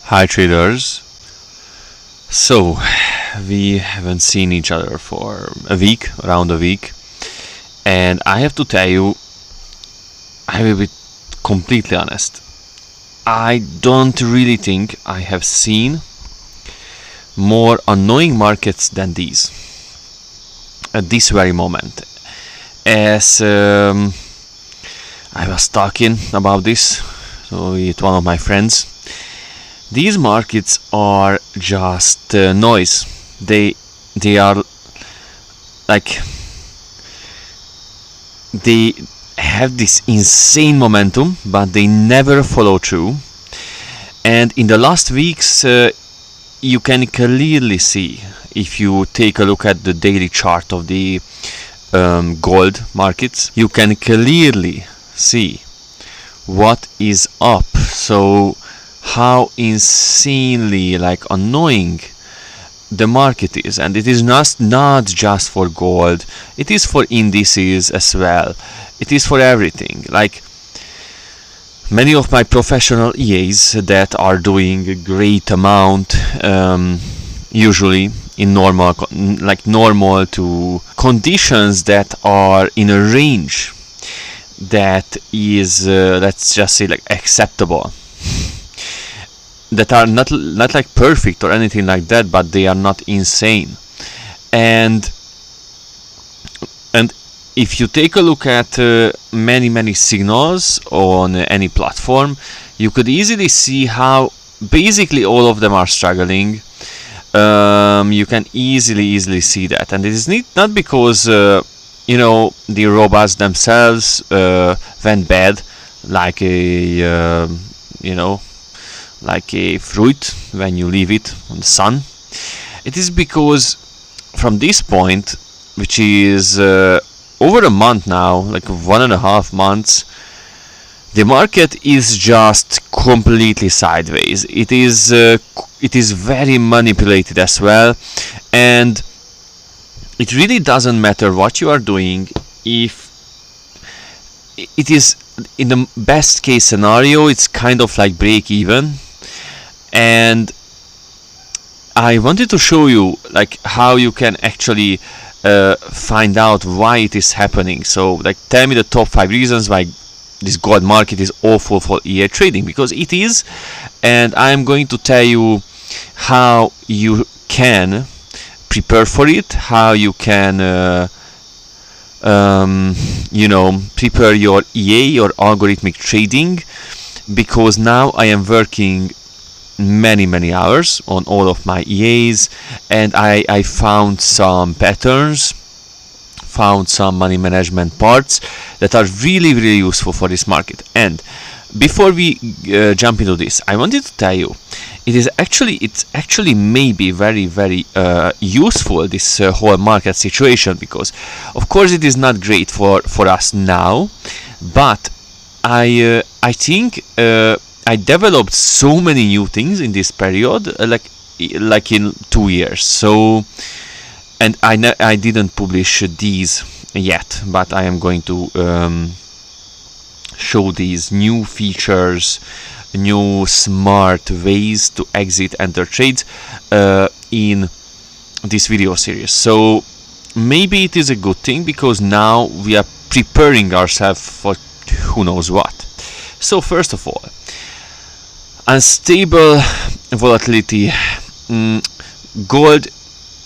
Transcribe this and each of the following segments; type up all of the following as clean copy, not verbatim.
Hi traders. So we haven't seen each other for around a week, and I have to tell you, I will be completely honest. I don't really think I have seen more annoying markets than these at this very moment. As I was talking about this with one of my friends, these markets are just noise. They are like, they have this insane momentum, but they never follow through. And in the last weeks, you can clearly see, if you take a look at the daily chart of the gold markets, you can clearly see what is up. So how insanely annoying the market is, and it is not just for gold, it is for indices as well, it is for everything. Like, many of my professional EAs that are doing a great amount, usually in normal to conditions that are in a range that is let's just say acceptable, that are not perfect or anything like that, but they are not insane. And if you take a look at many signals on any platform, you could easily see how basically all of them are struggling. You can easily see that, and it is not because the robots themselves went bad, like a like a fruit when you leave it on the sun. It is because from this point, which is over a month now, like 1.5 months, the market is just completely sideways. It is very manipulated as well, and it really doesn't matter what you are doing. If it is in the best case scenario, it's kind of like break even. And I wanted to show you how you can actually find out why it is happening. So tell me the top 5 reasons why this gold market is awful for EA trading, because it is. And I'm going to tell you how you can prepare for it, how you can prepare your EA, your algorithmic trading, because now I am working many hours on all of my EAs, and I found some patterns, found some money management parts that are really useful for this market. And before we jump into this, I wanted to tell you, it's actually maybe very useful, this whole market situation, because of course it is not great for us now, but I think I developed so many new things in this period, like in 2 years. So, and I didn't publish these yet, but I am going to show these new features, new smart ways to enter trades in this video series. So maybe it is a good thing, because now we are preparing ourselves for who knows what. So first of all, unstable volatility. Gold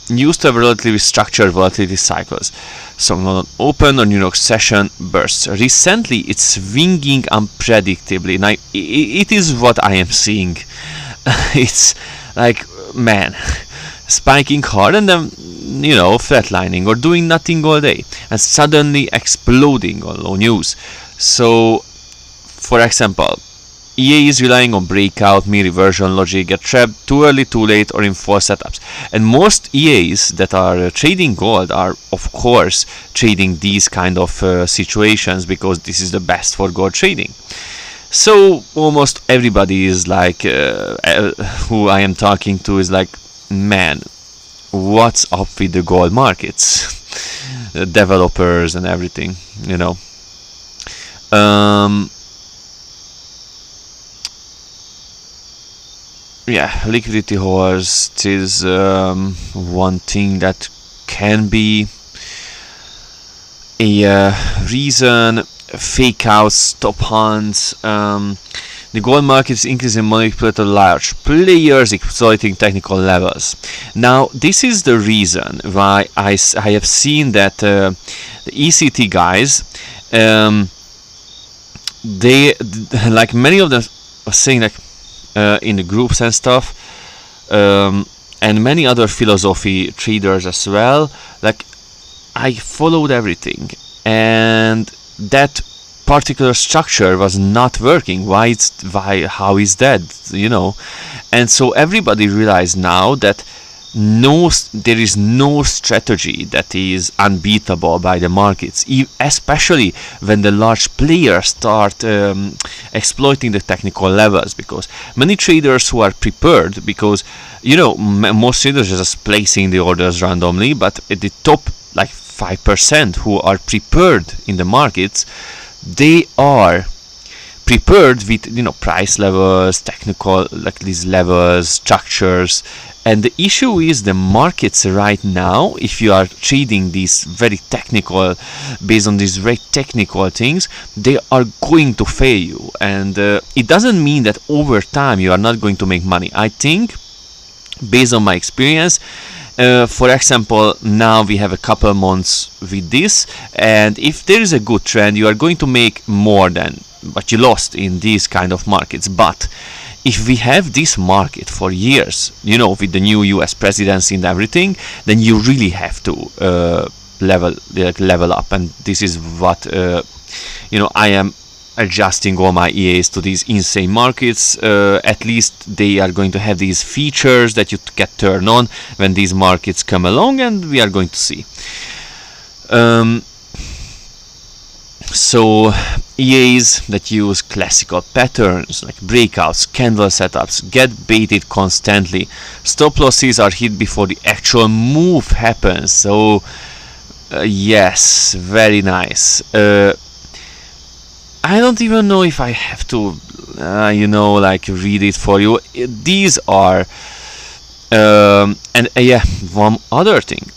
used to have relatively structured volatility cycles. So on open or New York session bursts. Recently, it's swinging unpredictably. Now, it is what I am seeing. It's like, man, spiking hard and then, flatlining or doing nothing all day, and suddenly exploding on low news. So, for example, EA is relying on breakout, mean reversion logic, get trapped too early, too late, or in false setups. And most EAs that are trading gold are, of course, trading these kind of situations, because this is the best for gold trading. So almost everybody is who I am talking to is like, man, what's up with the gold markets? Developers and everything, yeah, liquidity horse is one thing that can be a reason. Fake outs, stop hunts. The gold market is increasing manipulated large players exploiting technical levels. Now, this is the reason why I have seen that the ECT guys, they, like many of them are saying, like in the groups and stuff, and many other philosophy traders as well, like I followed everything, and that particular structure was not working. How is that, and so everybody realized now that there is no strategy that is unbeatable by the markets, especially when the large players start exploiting the technical levels, because many traders who are prepared, because most traders are just placing the orders randomly, but at the top, like 5% who are prepared in the markets, they are prepared with price levels, technical, like these levels, structures. And the issue is the markets right now, if you are trading these very technical, based on these very technical things, they are going to fail you. And it doesn't mean that over time you are not going to make money. I think, based on my experience, for example, now we have a couple months with this, and if there is a good trend, you are going to make more than what you lost in these kind of markets. But if we have this market for years, with the new US presidency and everything, then you really have to level up. And this is what I am adjusting all my EAs to these insane markets. At least they are going to have these features that you can turn on when these markets come along, and we are going to see. So EAs that use classical patterns like breakouts, candle setups, get baited constantly. Stop losses are hit before the actual move happens. So yes, very nice. I don't even know if I have to, read it for you. These are, one other thing.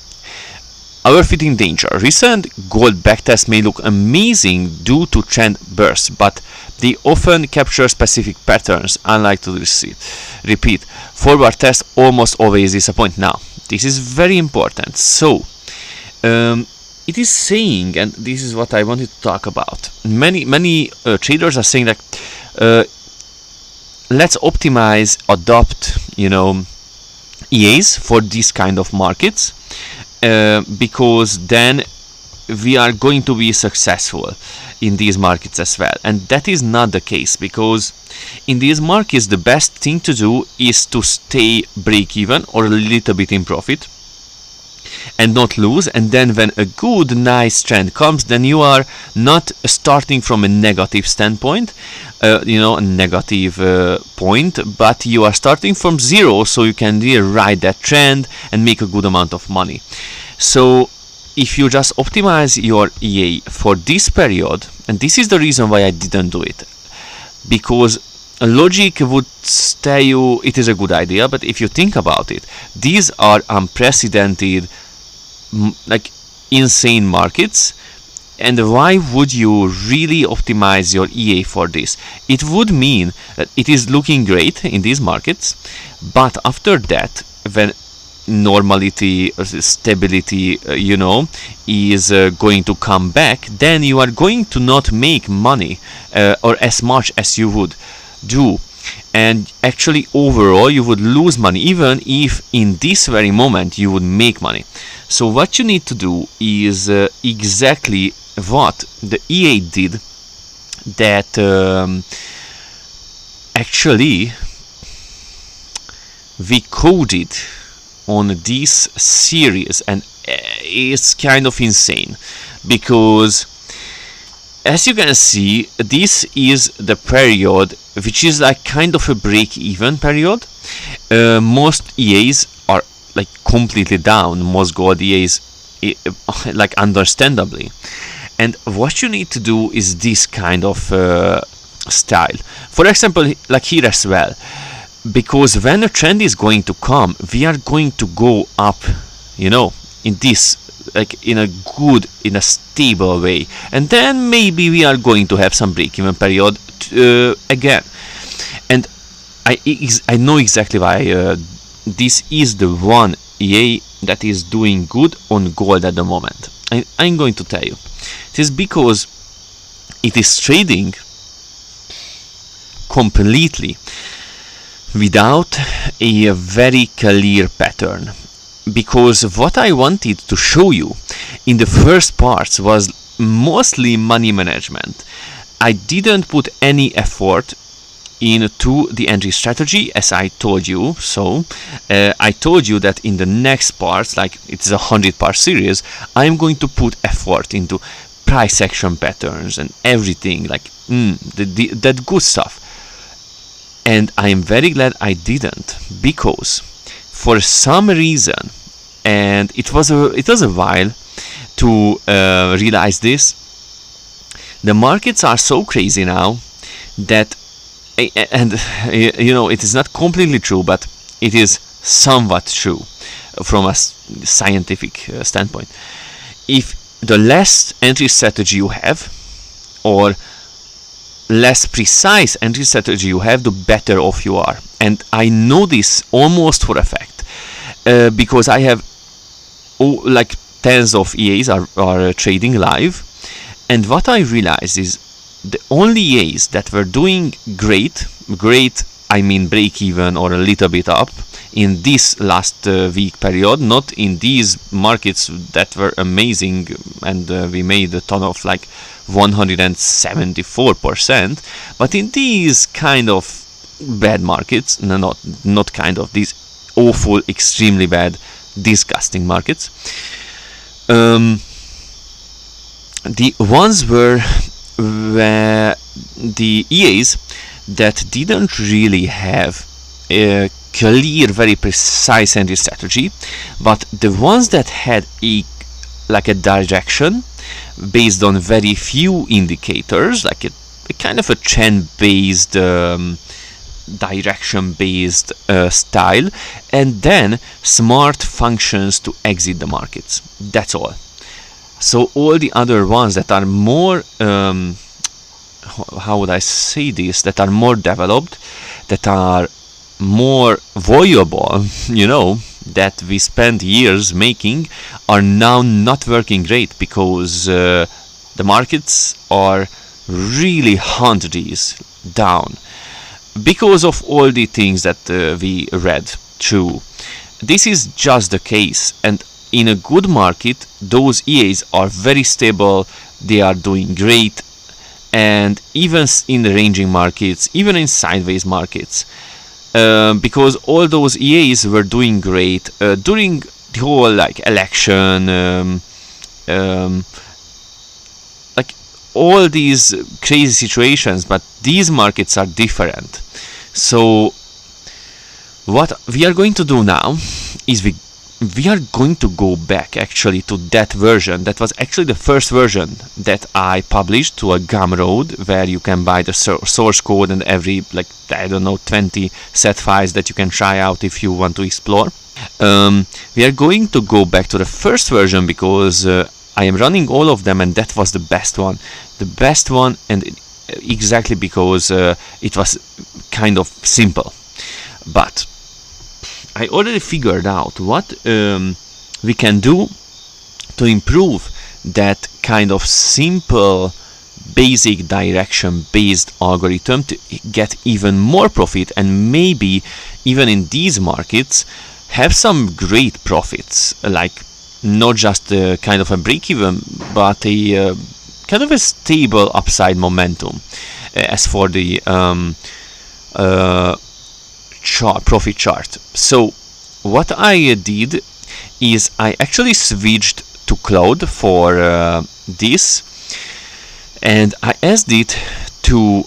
Overfitting danger. Recent gold backtest may look amazing due to trend bursts, but they often capture specific patterns, unlike to repeat. Forward tests almost always disappoint. Now, this is very important. So, it is saying, and this is what I wanted to talk about. Many traders are saying that let's optimize, adopt, EAs for this kind of markets, because then we are going to be successful in these markets as well. And that is not the case, because in these markets the best thing to do is to stay break even or a little bit in profit and not lose. And then when a good nice trend comes, then you are not starting from a negative standpoint, a negative point, but you are starting from zero, so you can really ride that trend and make a good amount of money. So if you just optimize your EA for this period, and this is the reason why I didn't do it, because logic would tell you it is a good idea, but if you think about it, these are unprecedented, like insane markets, and why would you really optimize your EA for this? It would mean that it is looking great in these markets, but after that, when normality, stability, is going to come back, then you are going to not make money or as much as you would do, and actually overall you would lose money, even if in this very moment you would make money. So what you need to do is exactly what the EA did, that actually we coded on this series, and it's kind of insane, because as you can see, this is the period which is like kind of a break-even period. Most EAs are like completely down, most gold EAs like understandably, and what you need to do is this kind of style. For example, like here as well, because when a trend is going to come, we are going to go up, you know, in this, like in a good, in a stable way, and then maybe we are going to have some break-even period again. And I know exactly why this is the one EA that is doing good on gold at the moment. I'm going to tell you. It is because it is trading completely without a very clear pattern. Because what I wanted to show you in the first parts was mostly money management. I didn't put any effort into the entry strategy, as I told you. So I told you that in the next parts, like it's a 100-part series, I'm going to put effort into price action patterns and everything, like that good stuff. And I am very glad I didn't, because for some reason, and it was a while to realize this, the markets are so crazy now that, and you know, it is not completely true, but it is somewhat true from a scientific standpoint. If the less entry strategy you have, or less precise entry strategy you have, the better off you are. And I know this almost for a fact, because I have like tens of EAs are trading live, and what I realized is the only EAs that were doing great, I mean break even or a little bit up in this last week period, not in these markets that were amazing and we made a ton of like 174%, but in these kind of bad markets, no, not kind of, these awful, extremely bad, disgusting markets, the ones were the EAs that didn't really have a clear, very precise entry strategy, but the ones that had a direction based on very few indicators, like a kind of a trend-based, direction-based style, and then smart functions to exit the markets. That's all. So all the other ones that are more, how would I say this, that are more developed, that are more valuable, you know, that we spent years making, are now not working great, because the markets are really hunt these down because of all the things that we read through. This is just the case, and in a good market those EAs are very stable, they are doing great, and even in the ranging markets, even in sideways markets, because all those EAs were doing great during the whole like election, like all these crazy situations. But these markets are different. So what we are going to do now is we are going to go back actually to that version. That was actually the first version that I published to a Gumroad, where you can buy the source code and every, like, I don't know, 20 set files that you can try out if you want to explore. We are going to go back to the first version because I am running all of them, and that was the best one. The best one, and exactly because it was kind of simple. But I already figured out what we can do to improve that kind of simple, basic direction-based algorithm to get even more profit, and maybe even in these markets have some great profits, like not just kind of a break-even, but a kind of a stable upside momentum as for the profit chart. So what I did is I actually switched to cloud for this, and I asked it to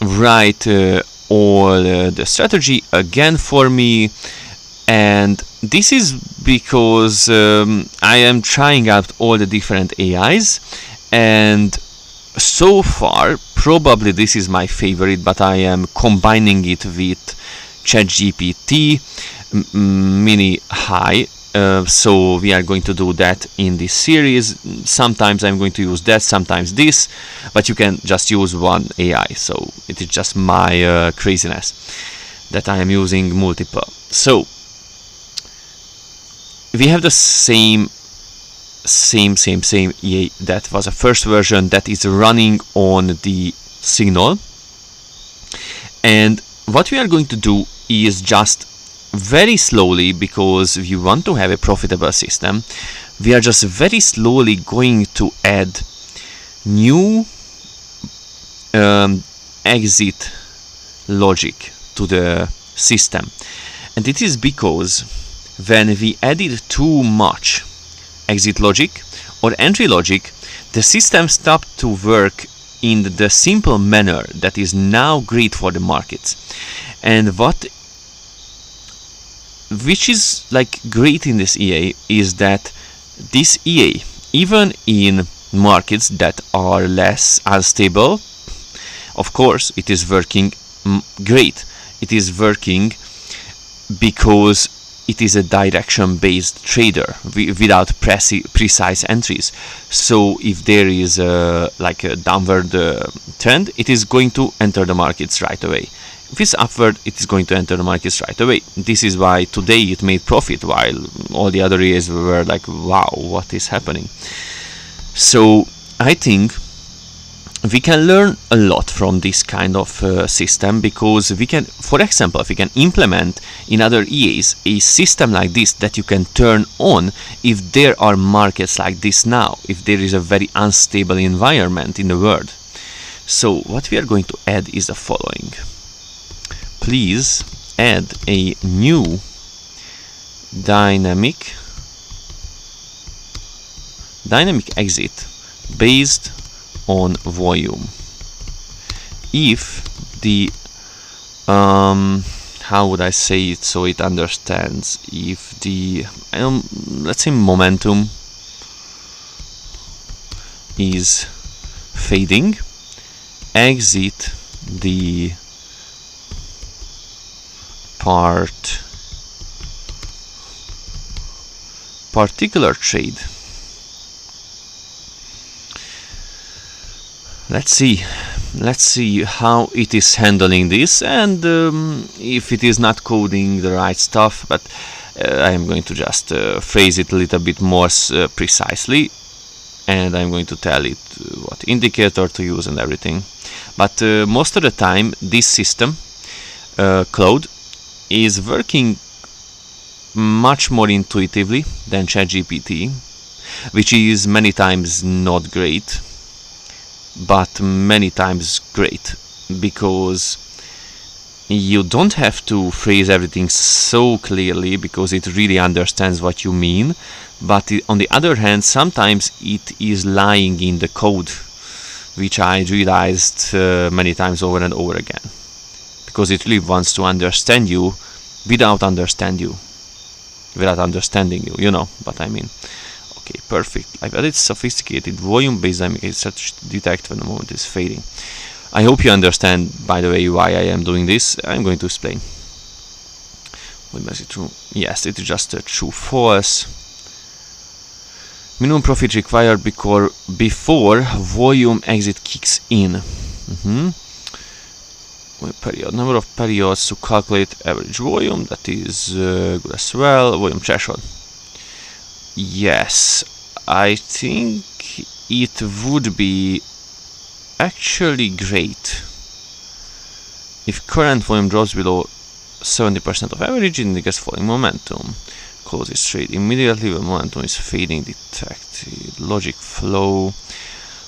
write all the strategy again for me. And this is because I am trying out all the different AIs, and so far, probably this is my favorite, but I am combining it with ChatGPT Mini High. So we are going to do that in this series. Sometimes I'm going to use that, sometimes this, but you can just use one AI. So it is just my craziness that I am using multiple. So we have the same EA. That was a first version that is running on the Signal, and what we are going to do is just very slowly, because we want to have a profitable system, we are just very slowly going to add new exit logic to the system. And it is because when we added too much exit logic or entry logic, the system stopped to work in the simple manner that is now great for the markets. And which is like great in this EA is that this EA, even in markets that are less unstable, of course it is working great. It is working because it is a direction-based trader without precise entries. So if there is like a downward trend, it is going to enter the markets right away. If it's upward, it is going to enter the markets right away. This is why today it made profit, while all the other years were like, wow, what is happening? So I think we can learn a lot from this kind of system, because we can, for example, if we can implement in other EAs a system like this that you can turn on if there are markets like this now, if there is a very unstable environment in the world. So what we are going to add is the following. Please add a new dynamic exit based on volume. If the how would I say it so it understands, if the let's say momentum is fading, exit the particular trade. Let's see how it is handling this, and if it is not coding the right stuff, but I am going to just phrase it a little bit more precisely, and I'm going to tell it what indicator to use and everything. But most of the time this system, Cloud, is working much more intuitively than ChatGPT, which is many times not great, but many times great, because you don't have to phrase everything so clearly, because it really understands what you mean. But on the other hand, sometimes it is lying in the code, which I realized many times over and over again, because it really wants to understand you without understanding you, you know what I mean. Okay, perfect. I've added sophisticated volume-based dynamic such to detect when the moment is fading. I hope you understand, by the way, why I am doing this. I'm going to explain. Is it true? Yes, it is just a true false. Minimum profit required before volume exit kicks in. Period. Number of periods to calculate average volume, that is good as well. Volume threshold. Yes, I think it would be actually great if current volume drops below 70% of average, indicates falling momentum. Close this trade immediately when momentum is fading. Detected. Logic flow.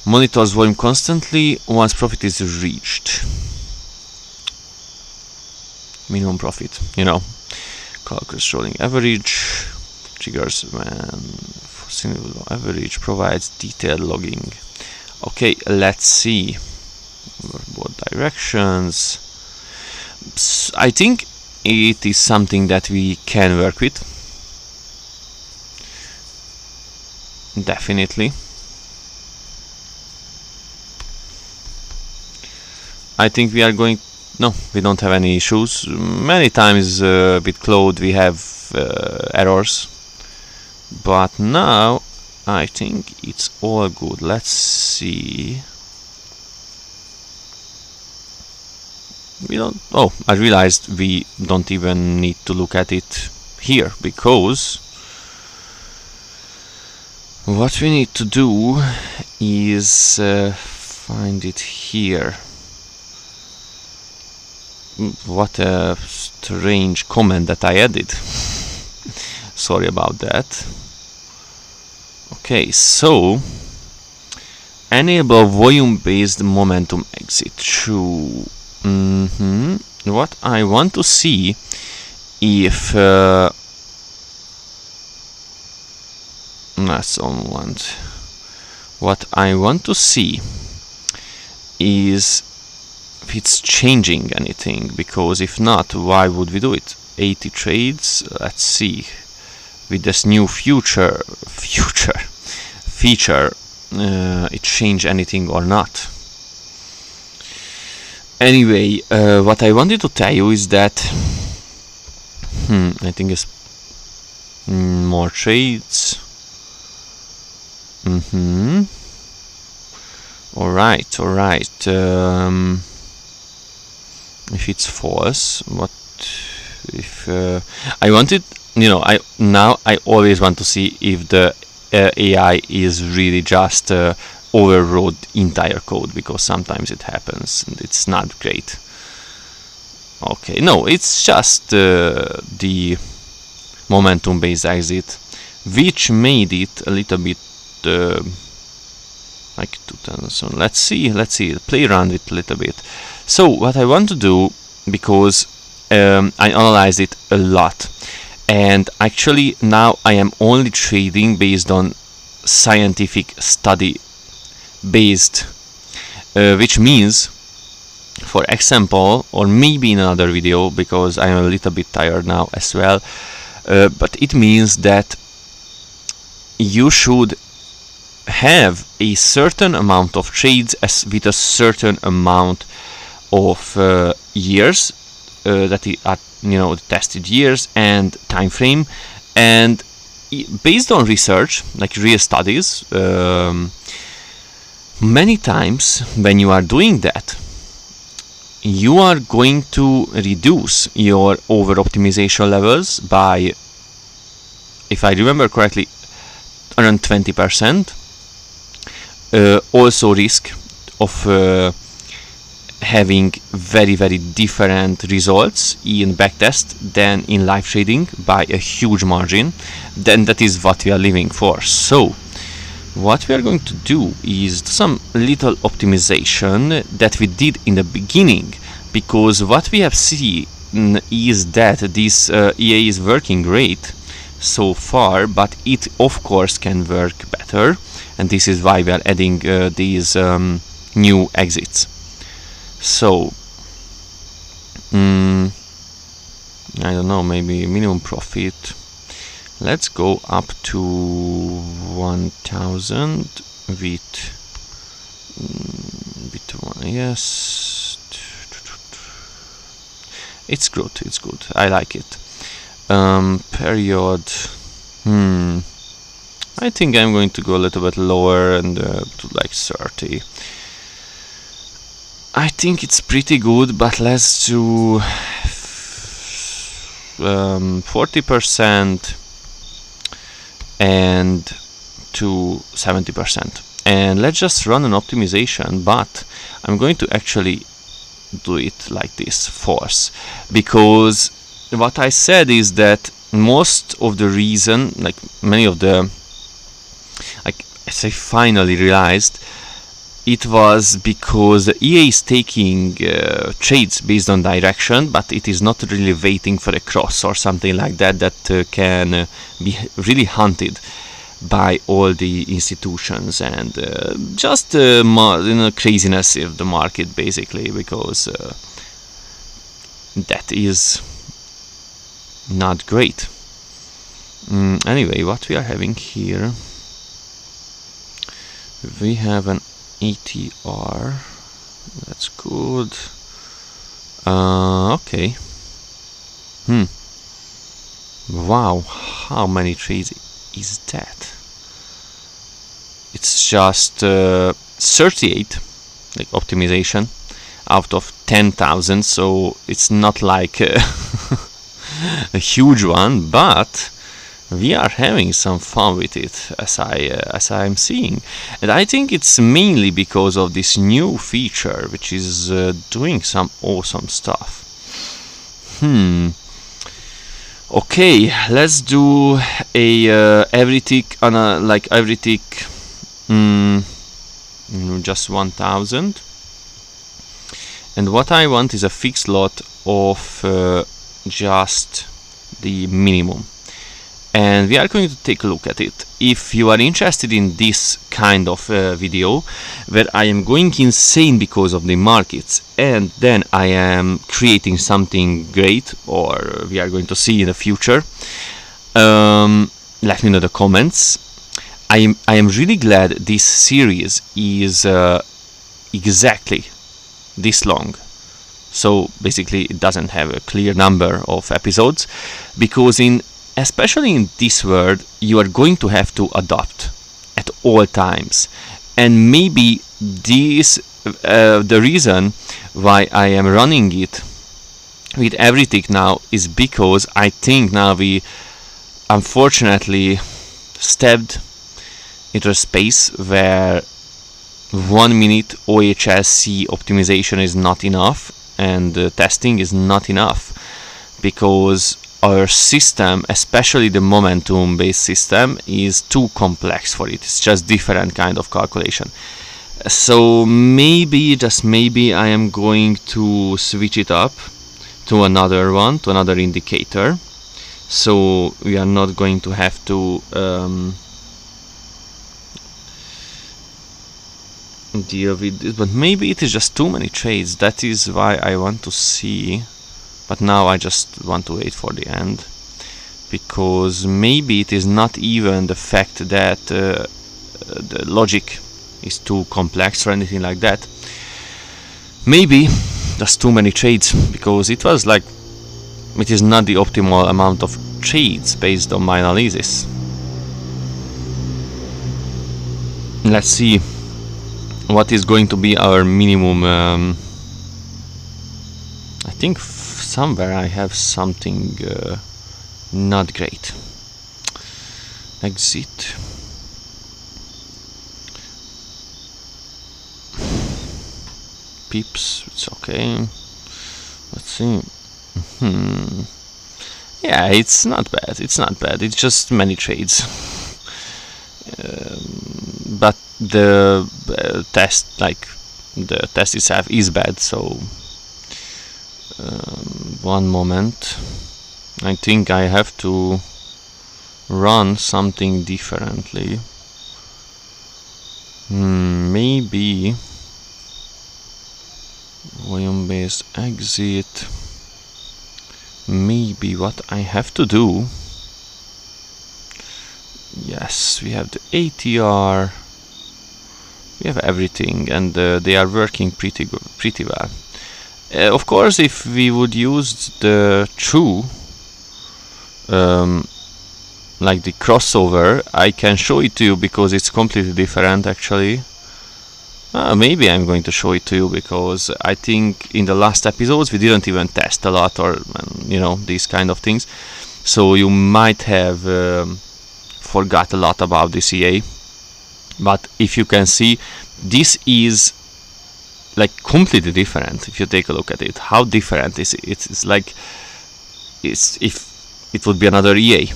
Monitors volume constantly once profit is reached. Minimum profit, you know. Calculates rolling average. Triggers when single average, provides detailed logging. Okay, let's see. Both directions. I think it is something that we can work with. Definitely. I think we are going. No, we don't have any issues. Many times with Claude we have errors, but now I think it's all good. Let's see. We don't. Oh, I realized we don't even need to look at it here, because what we need to do is find it here. What a strange comment that I added. Sorry about that. Okay, so enable volume-based momentum exit. True. What I want to see if that's on one. What I want to see is if it's changing anything, because if not, why would we do it? 80 trades. Let's see. With this new feature, it change anything or not. Anyway, what I wanted to tell you is that I think it's more trades. Alright. If it's false, what if I wanted, I always want to see if the AI is really just overrode entire code, because sometimes it happens and it's not great. Okay, no, it's just the momentum based exit, which made it a little bit like 2000. Let's see, play around with it a little bit. So what I want to do, because I analyzed it a lot, and actually now I am only trading based on scientific study based, which means, for example, or maybe in another video, because I am a little bit tired now as well, but it means that you should have a certain amount of trades with a certain amount of years that are the tested years and time frame, and based on research, like real studies, many times when you are doing that, you are going to reduce your over optimization levels by, if I remember correctly, around 20%. Also risk of having very different results in backtest than in live trading by a huge margin. Then that is what we are living for. So what we are going to do is some little optimization that we did in the beginning, because what we have seen is that this EA is working great so far, but it of course can work better, and this is why we are adding these new exits. So I don't know, maybe minimum profit, let's go up to 1000 with yes, it's good, I like it. Period, I think I'm going to go a little bit lower and to like 30. I think it's pretty good, but let's do 40% and to 70%, and let's just run an optimization, but I'm going to actually do it like this, force, because what I said is that most of the reason, like many of the, like as I finally realized, it was because the EA is taking trades based on direction, but it is not really waiting for a cross or something like that can be really hunted by all the institutions, and just craziness of the market basically, because that is not great. Anyway, what we are having here, we have an ATR, That's good. Okay. Wow, how many trades is that? It's just 38, like optimization, out of 10,000. So it's not like a huge one, but we are having some fun with it, as I'm seeing, and I think it's mainly because of this new feature, which is doing some awesome stuff. Okay, let's do a every tick on a every tick, just 1,000, and what I want is a fixed lot of just the minimum. And we are going to take a look at it. If you are interested in this kind of video where I am going insane because of the markets and then I am creating something great, or we are going to see in the future, let me know in the comments. I am really glad this series is exactly this long. So basically it doesn't have a clear number of episodes, because especially in this world, you are going to have to adapt at all times. And maybe this the reason why I am running it with every tick now is because I think now we unfortunately stepped into a space where 1 minute OHSC optimization is not enough, and testing is not enough, because our system, especially the momentum based system, is too complex for it. It's just different kind of calculation. So maybe, just maybe, I am going to switch it up to another one, to another indicator, so we are not going to have to deal with this. But maybe it is just too many trades. That is why I want to see. But now I just want to wait for the end, because maybe it is not even the fact that the logic is too complex or anything like that. Maybe just too many trades, because it was like, it is not the optimal amount of trades based on my analysis. Let's see what is going to be our minimum. I think somewhere I have something not great. Exit. Pips, it's okay. Let's see. Yeah, it's not bad. It's not bad. It's just many trades. But the test, like the test itself, is bad. So. One moment, I think I have to run something differently. Maybe volume based exit. Maybe what I have to do, yes, we have the ATR, we have everything, and they are working pretty well. Of course, if we would use the true, like the crossover, I can show it to you, because it's completely different actually. Maybe I'm going to show it to you, because I think in the last episodes we didn't even test a lot, or these kind of things. So you might have forgot a lot about this EA. But if you can see, this is like completely different. If you take a look at it, how different is it? It's like, if it would be another EA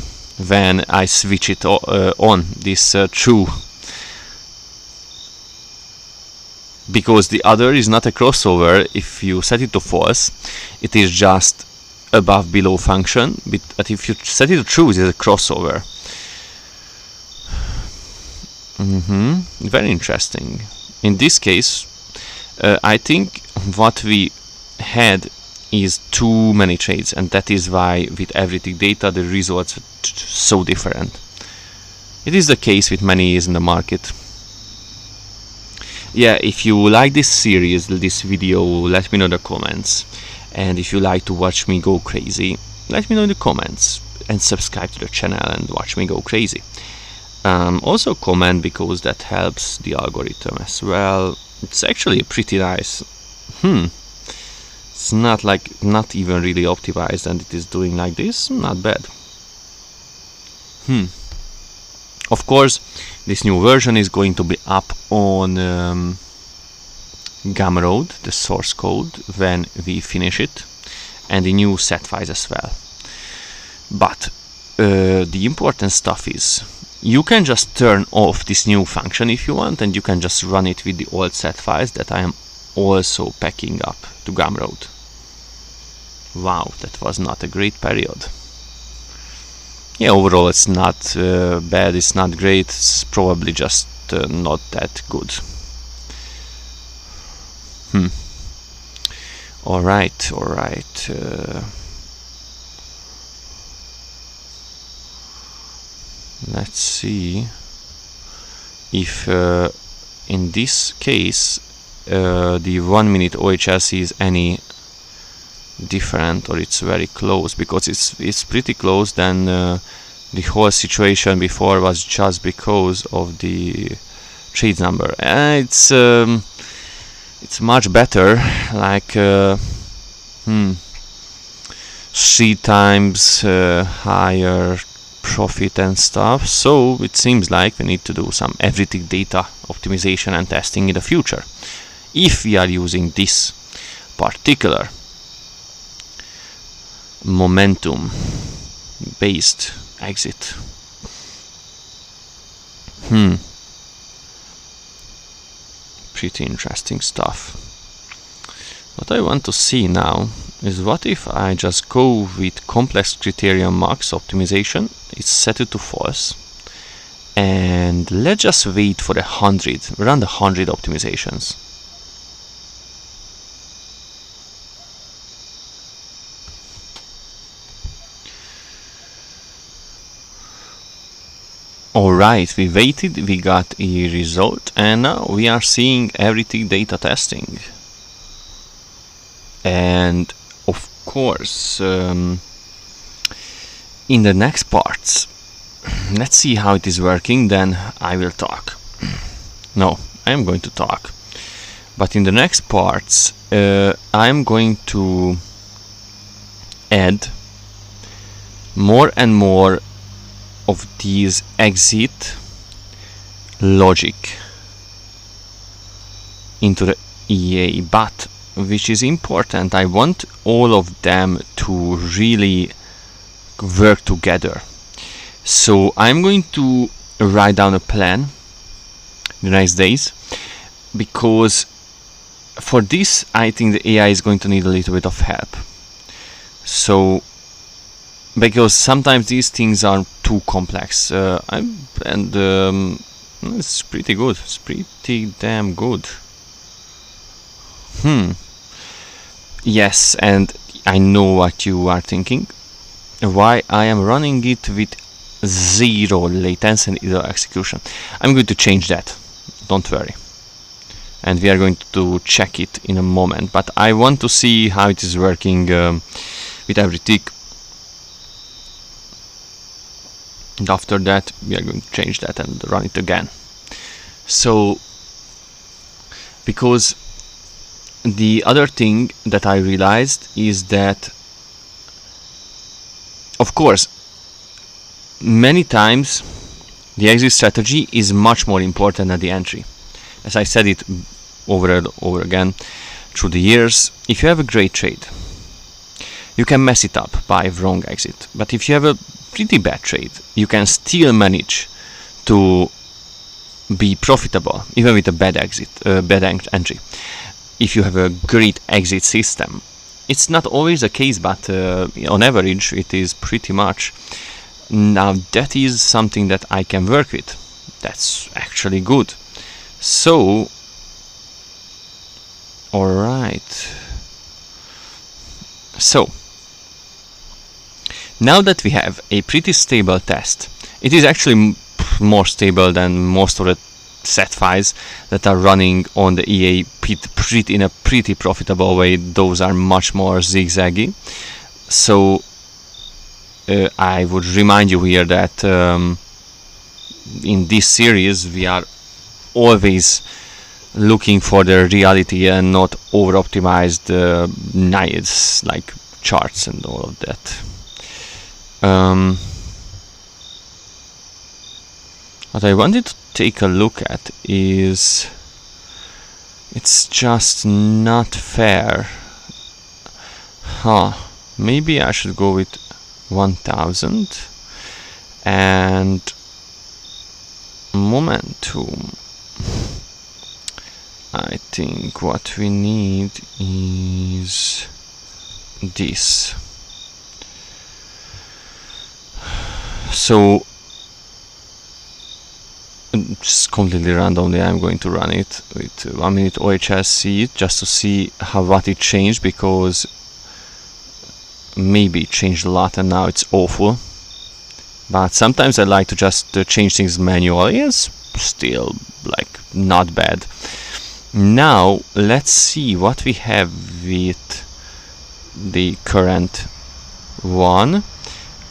when I switch it on this true, because the other is not a crossover. If you set it to false, it is just above below function, but if you set it to true, it is a crossover. Very interesting. In this case, I think what we had is too many trades, and that is why with every tick data the results are so different. It is the case with many E's in the market. yeah, if you like this series, this video, let me know in the comments. And if you like to watch me go crazy, let me know in the comments, and subscribe to the channel and watch me go crazy. Also comment, because that helps the algorithm as well. It's actually pretty nice. It's not even really optimized, and it is doing like this. Not bad. Of course, this new version is going to be up on Gumroad, the source code, when we finish it, and the new set files as well. But the important stuff is, you can just turn off this new function if you want, and you can just run it with the old set files that I am also packing up to Gumroad. Wow, that was not a great period. Yeah, overall it's not bad, it's not great, it's probably just not that good. Alright. Let's see if in this case the 1 minute OHS is any different, or it's very close, because it's pretty close. Then the whole situation before was just because of the trade number. It's much better, like 3 times higher profit and stuff. So it seems like we need to do some everything data optimization and testing in the future, if we are using this particular momentum based exit. Pretty interesting stuff. What I want to see now is, what if I just go with complex criterion max optimization? It's set it to false, and let's just wait for 100, run the 100 optimizations. Alright, we waited, we got a result, and now we are seeing everything data testing. And of course, in the next parts, let's see how it is working, then I will talk. No, I am going to talk. But in the next parts, I am going to add more and more of these exit logic into the EA, but which is important, I want all of them to really work together. So I'm going to write down a plan in the next days, because for this I think the AI is going to need a little bit of help. So because sometimes these things are too complex, it's pretty good. It's pretty damn good. Yes, and I know what you are thinking. Why I am running it with 0 latency and 0 execution. I'm going to change that. Don't worry. And we are going to check it in a moment. But I want to see how it is working with every tick. And after that we are going to change that and run it again. So, because the other thing that I realized is that, of course, many times the exit strategy is much more important than the entry. As I said it over and over again through the years, if you have a great trade, you can mess it up by wrong exit. But if you have a pretty bad trade, you can still manage to be profitable even with a bad exit, bad entry. If you have a great exit system, it's not always the case, but on average it is pretty much. Now that is something that I can work with. That's actually good. So, alright. So, now that we have a pretty stable test, it is actually more stable than most of the set files that are running on the EA in a pretty profitable way. Those are much more zigzaggy. So I would remind you here that in this series we are always looking for the reality and not over optimized nice like charts and all of that. What I wanted to take a look at is it's just not fair. Maybe I should go with 1000 and momentum. I think what we need is this. So just completely randomly I'm going to run it with 1 minute OHSC just to see what it changed, because maybe it changed a lot and now it's awful. But sometimes I like to just change things manually. It's still like not bad. Now let's see what we have with the current one.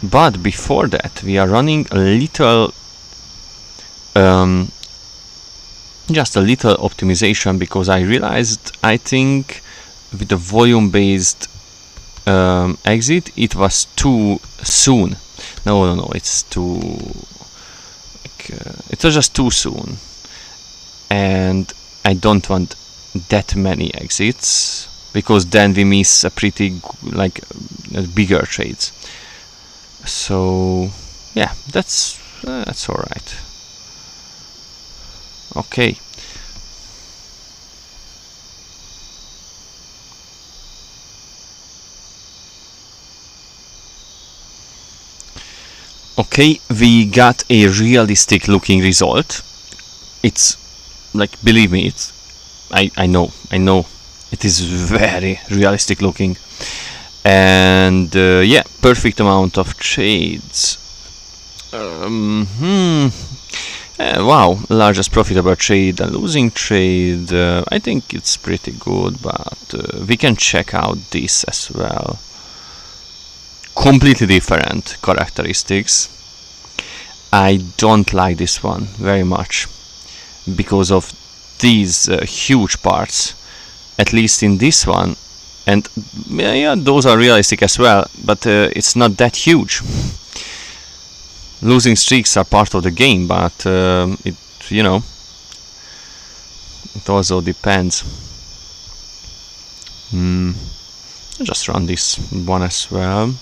But before that we are running a little just a little optimization, because I realized I think with the volume based exit it was too soon. No, it's too like, it was just too soon, and I don't want that many exits, because then we miss a pretty like bigger trades. So yeah, that's all right. Okay. Okay, we got a realistic looking result. It's like, believe me, it's I know it is very realistic looking, and yeah, perfect amount of trades. Wow, largest profitable trade and losing trade. I think it's pretty good, but we can check out this as well. Completely different characteristics. I don't like this one very much because of these huge parts, at least in this one. And yeah, those are realistic as well, but it's not that huge. Losing streaks are part of the game, but it, you know, it also depends. I'll just run this one as well,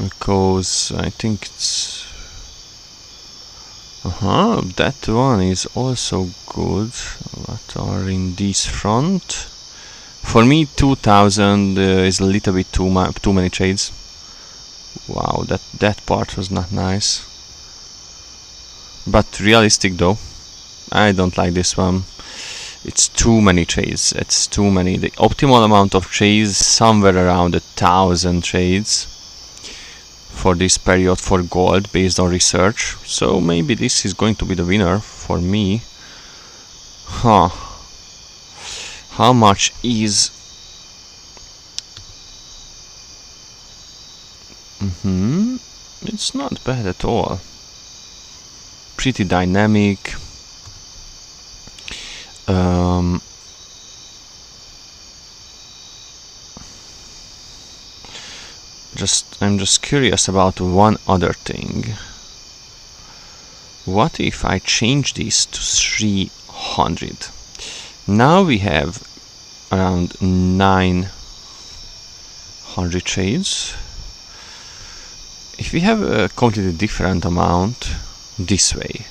because I think it's that one is also good. What are in this front? For me 2000 is a little bit too many trades. Wow, that part was not nice, but realistic though. I don't like this one. It's too many trades. It's too many. The optimal amount of trades somewhere around 1000 trades for this period for gold, based on research. So maybe this is going to be the winner for me. How much is it's not bad at all. Pretty dynamic. I'm just curious about one other thing. What if I change this to 300? Now we have around 900 trades. If we have a completely different amount this way,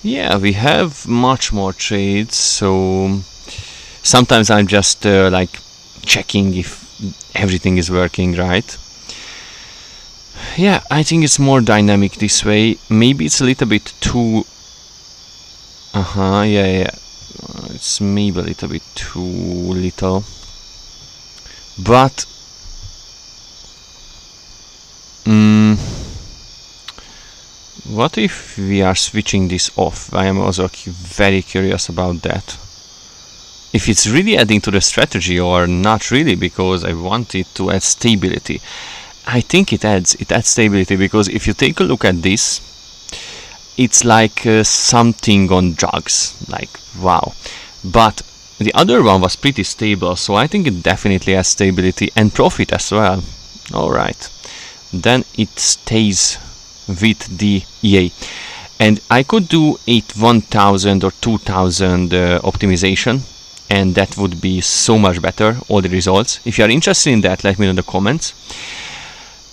yeah, we have much more trades. So sometimes I'm just like checking if everything is working right. Yeah, I think it's more dynamic this way. Maybe it's a little bit too yeah, it's maybe a little bit too little, but what if we are switching this off? I am also very curious about that. If it's really adding to the strategy or not really, because I want it to add stability. I think it adds stability, because if you take a look at this, it's like something on drugs, like wow. But the other one was pretty stable, so I think it definitely has stability and profit as well. Alright, then it stays with the EA. And I could do 1000 or 2000 optimization, and that would be so much better, all the results. If you are interested in that, let me know in the comments.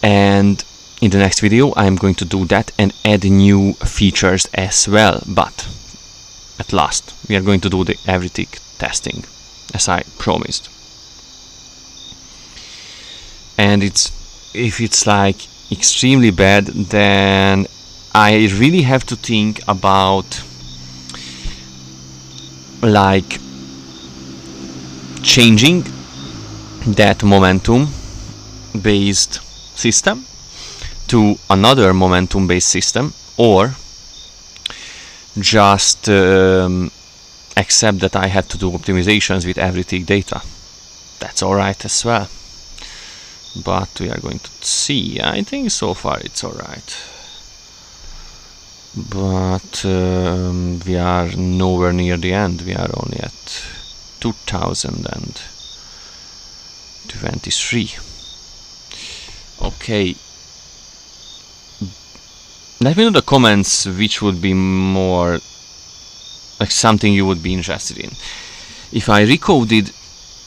And in the next video I am going to do that and add new features as well. But at last we are going to do the everything testing, as I promised. And if it's like extremely bad, then I really have to think about like changing that momentum based system to another momentum based system, or just accept that I had to do optimizations with every tick data. That's alright as well, but we are going to see. I think so far it's alright, but we are nowhere near the end. We are only at 2023. Okay, let me know in the comments which would be more like something you would be interested in. If I recoded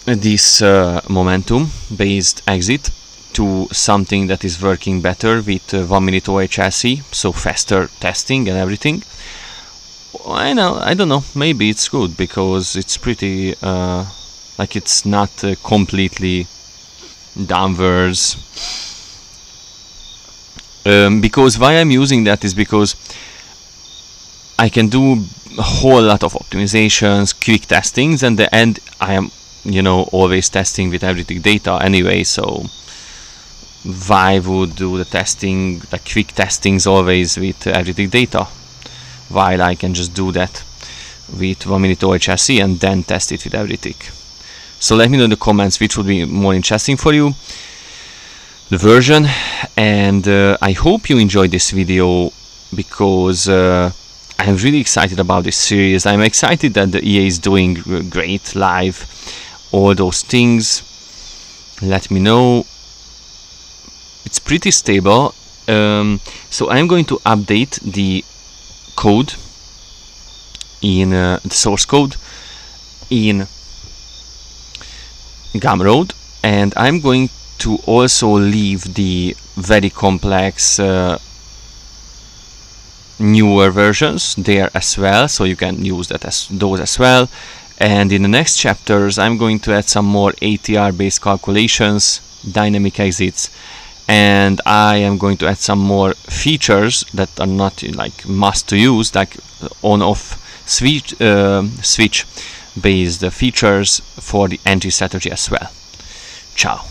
this momentum based exit to something that is working better with 1 minute OHLC, so faster testing and everything, I don't know, maybe it's good, because it's pretty like it's not completely downwards. Because why I'm using that is because I can do a whole lot of optimizations, quick testings, and the end I am, you know, always testing with everything data anyway, so why would do the testing, the quick testings always with everything data, while I can just do that with 1 minute OHLC and then test it with everything. So let me know in the comments which would be more interesting for you, the version. And I hope you enjoyed this video, because I'm really excited about this series. I'm excited that the EA is doing great live, all those things. Let me know. It's pretty stable. So I'm going to update the code in the source code in Gumroad, and I'm going to also leave the very complex newer versions there as well, so you can use that those as well. And in the next chapters I'm going to add some more ATR based calculations, dynamic exits, and I am going to add some more features that are not like must to use, like on off switch based features for the entry strategy as well. Ciao.